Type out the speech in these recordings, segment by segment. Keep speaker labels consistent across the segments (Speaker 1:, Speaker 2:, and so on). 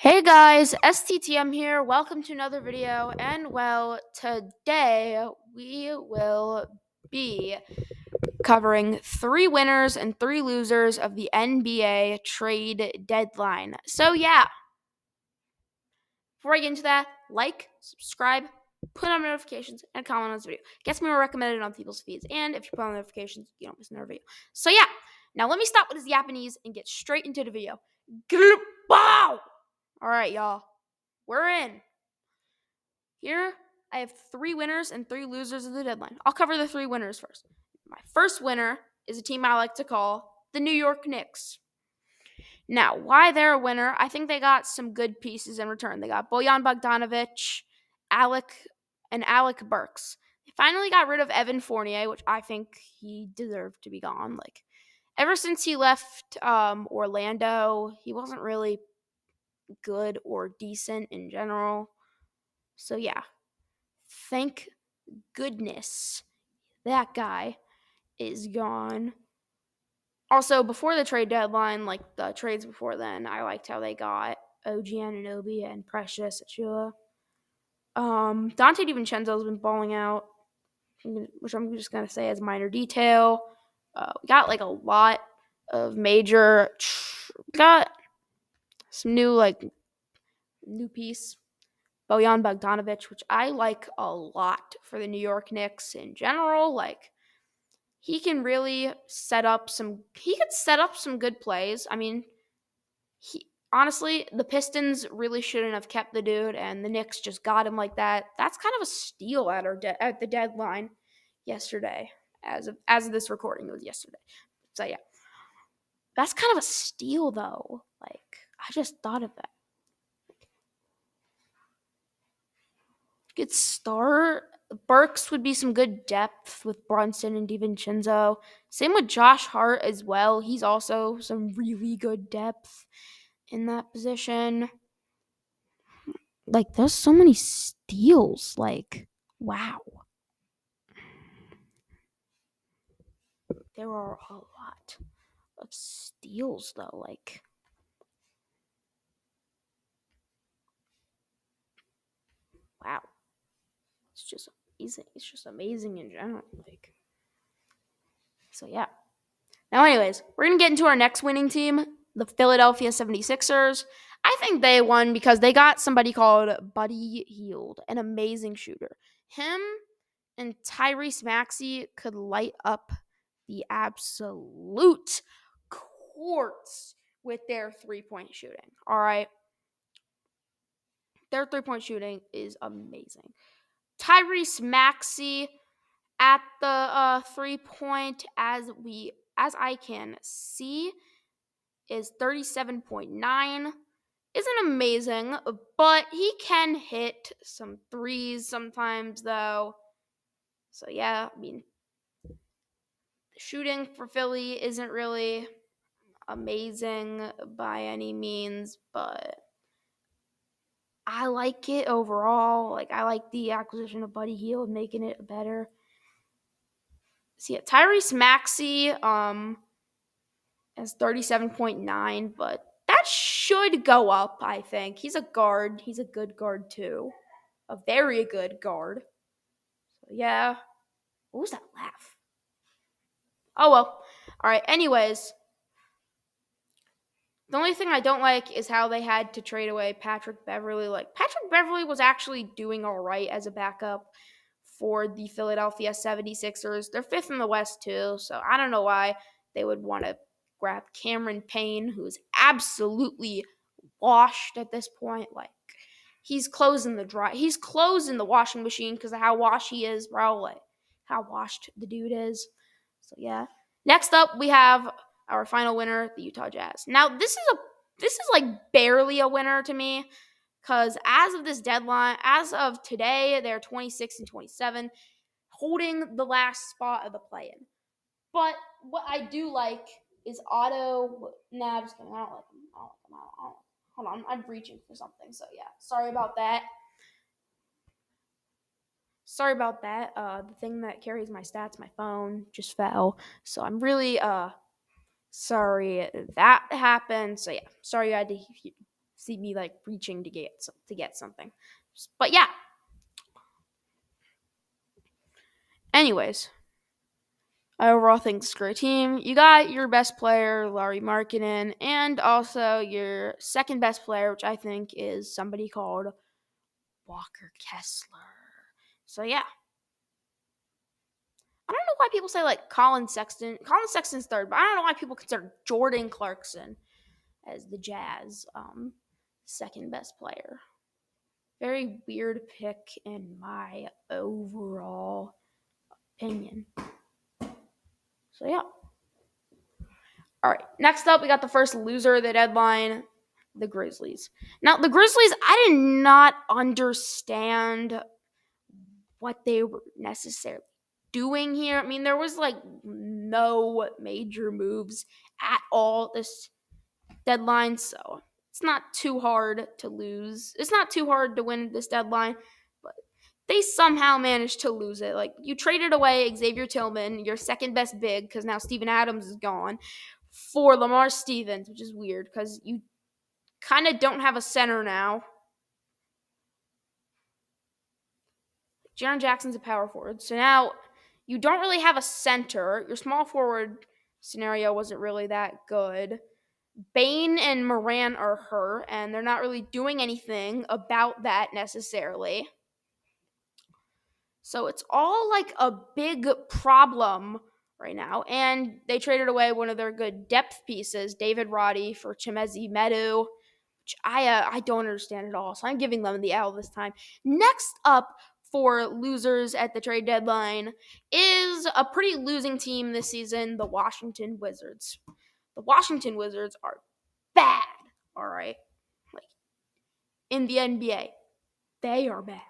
Speaker 1: Hey guys, STTM here. Welcome to another video. And today we will be covering 3 winners and 3 losers of the NBA trade deadline. Before I get into that, like, subscribe, put on notifications, and comment on this video. Gets me more recommended on people's feeds. And if you put on notifications, you don't miss another video. Now let me stop with this Japanese and get straight into the video. Bow! All right, y'all. We're in. Here, I have 3 winners and 3 losers of the deadline. I'll cover the 3 winners first. My first winner is a team I like to call the New York Knicks. Now, why they're a winner, I think they got some good pieces in return. They got Bojan Bogdanovic, Alec Burks. They finally got rid of Evan Fournier, which I think he deserved to be gone. Ever since he left Orlando, he wasn't really good or decent in general. So yeah, thank goodness that guy is gone. Also, before the trade deadline, like the trades before then, I liked how they got OG Anunoby and Precious Achua. Dante DiVincenzo's been balling out, which I'm just gonna say as minor detail. We got a lot of major. Got some new piece. Bojan Bogdanovic, which I like a lot for the New York Knicks in general. He can really set up some good plays. I mean, honestly, the Pistons really shouldn't have kept the dude, and the Knicks just got him like that. That's kind of a steal at the deadline yesterday. As of this recording, it was yesterday. So yeah, that's kind of a steal though. I just thought of that. Good start. Burks would be some good depth with Brunson and DiVincenzo. Same with Josh Hart as well. He's also some really good depth in that position. There's so many steals. Wow. There are a lot of steals, though. Wow. It's just amazing. It's just amazing in general. So yeah. Now, anyways, we're going to get into our next winning team, the Philadelphia 76ers. I think they won because they got somebody called Buddy Hield, an amazing shooter. Him and Tyrese Maxey could light up the absolute courts with their 3-point shooting. All right. Their 3-point shooting is amazing. Tyrese Maxey at the 3-point, as I can see, is 37.9. Isn't amazing, but he can hit some threes sometimes, though. So yeah, I mean, the shooting for Philly isn't really amazing by any means, but I like it overall. I like the acquisition of Buddy Hield, making it better. So yeah, Tyrese Maxey has 37.9, but that should go up, I think. He's a guard. He's a good guard, too. A very good guard. So yeah. What was that laugh? Oh, well. All right, anyways. The only thing I don't like is how they had to trade away Patrick Beverley. Patrick Beverley was actually doing all right as a backup for the Philadelphia 76ers. They're 5th in the West, too, so I don't know why they would want to grab Cameron Payne, who's absolutely washed at this point. He's closing the washing machine because of how washed he is, bro. How washed the dude is. So yeah. Next up, we have our final winner, the Utah Jazz. Now, this is barely a winner to me because as of this deadline, as of today, they're 26 and 27, holding the last spot of the play-in. But what I do like is Otto. Nah, just kidding. I don't like him. Hold on, I'm reaching for something. So yeah, sorry about that. The thing that carries my stats, my phone, just fell. So I'm really sorry that happened. So yeah, sorry you had to see me like reaching to get something. But yeah. Anyways, I overall think it's a great team. You got your best player, Lauri Markkanen, and also your second best player, which I think is somebody called Walker Kessler. So yeah. I don't know why people say like Colin Sexton. Colin Sexton's third, but I don't know why people consider Jordan Clarkson as the Jazz second best player. Very weird pick in my overall opinion. So yeah. All right. Next up, we got the first loser of the deadline, the Grizzlies. Now, the Grizzlies, I did not understand what they were necessarily doing here. I mean, there was like no major moves at all this deadline, so it's not too hard to lose. It's not too hard to win this deadline, but they somehow managed to lose it. Like, you traded away Xavier Tillman, your second best big, because now Steven Adams is gone, for Lamar Stevens, which is weird because you kind of don't have a center now. Jaren Jackson's a power forward. So now you don't really have a center. Your small forward scenario wasn't really that good. Bane and Moran are hurt, and they're not really doing anything about that necessarily. So it's all like a big problem right now. And they traded away one of their good depth pieces, David Roddy, for Chimezi Medu, which I don't understand at all. So I'm giving them the L this time. Next up for losers at the trade deadline is a pretty losing team this season, the Washington Wizards. The Washington Wizards are bad, all right? Like, in the NBA, they are bad.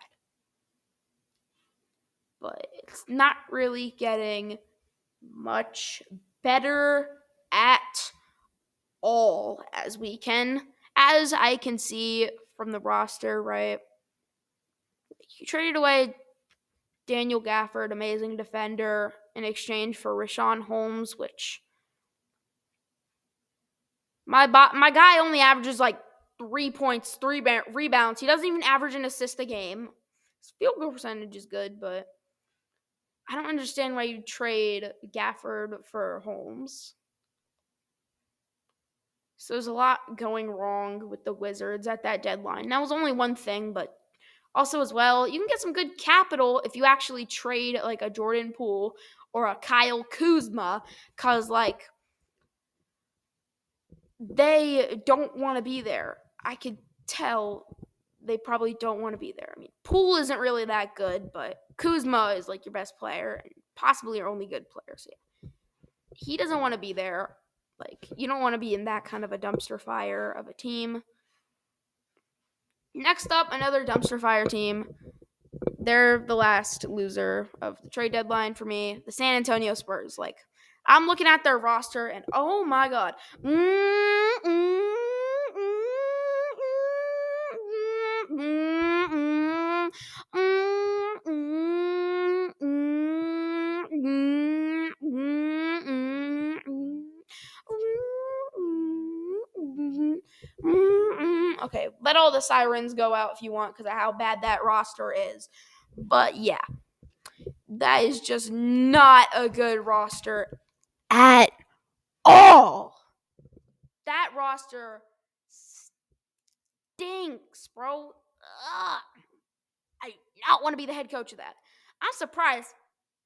Speaker 1: But it's not really getting much better at all as I can see from the roster, right? You traded away Daniel Gafford, amazing defender, in exchange for Richaun Holmes, which my guy only averages like 3 points, 3 rebounds. He doesn't even average an assist a game. His field goal percentage is good, but I don't understand why you trade Gafford for Holmes. So there's a lot going wrong with the Wizards at that deadline. That was only one thing, but also as well, you can get some good capital if you actually trade like a Jordan Poole or a Kyle Kuzma, because like they don't want to be there. I could tell they probably don't want to be there. I mean, Poole isn't really that good, but Kuzma is like your best player and possibly your only good player. So yeah. He doesn't want to be there. Like, you don't want to be in that kind of a dumpster fire of a team. Next up, another dumpster fire team. They're the last loser of the trade deadline for me, the San Antonio Spurs. Like, I'm looking at their roster, and oh my god. Okay, let all the sirens go out if you want because of how bad that roster is. But yeah, that is just not a good roster at all. That roster stinks, bro. Ugh. I do not want to be the head coach of that. I'm surprised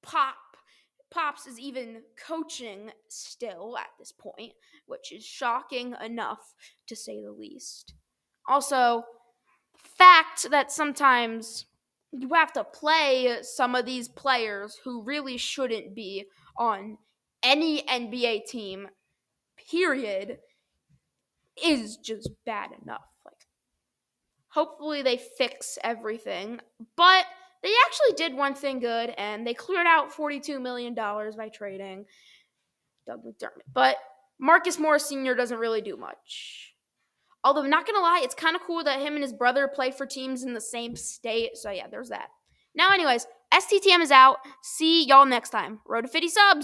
Speaker 1: Pops is even coaching still at this point, which is shocking enough to say the least. Also, fact that sometimes you have to play some of these players who really shouldn't be on any NBA team, period, is just bad enough. Like, hopefully they fix everything, but they actually did one thing good, and they cleared out $42 million by trading Doug McDermott. But Marcus Morris Sr. doesn't really do much. Although, I'm not going to lie, it's kind of cool that him and his brother play for teams in the same state. So, yeah, there's that. Now, anyways, STTM is out. See y'all next time. Road to 50 subs.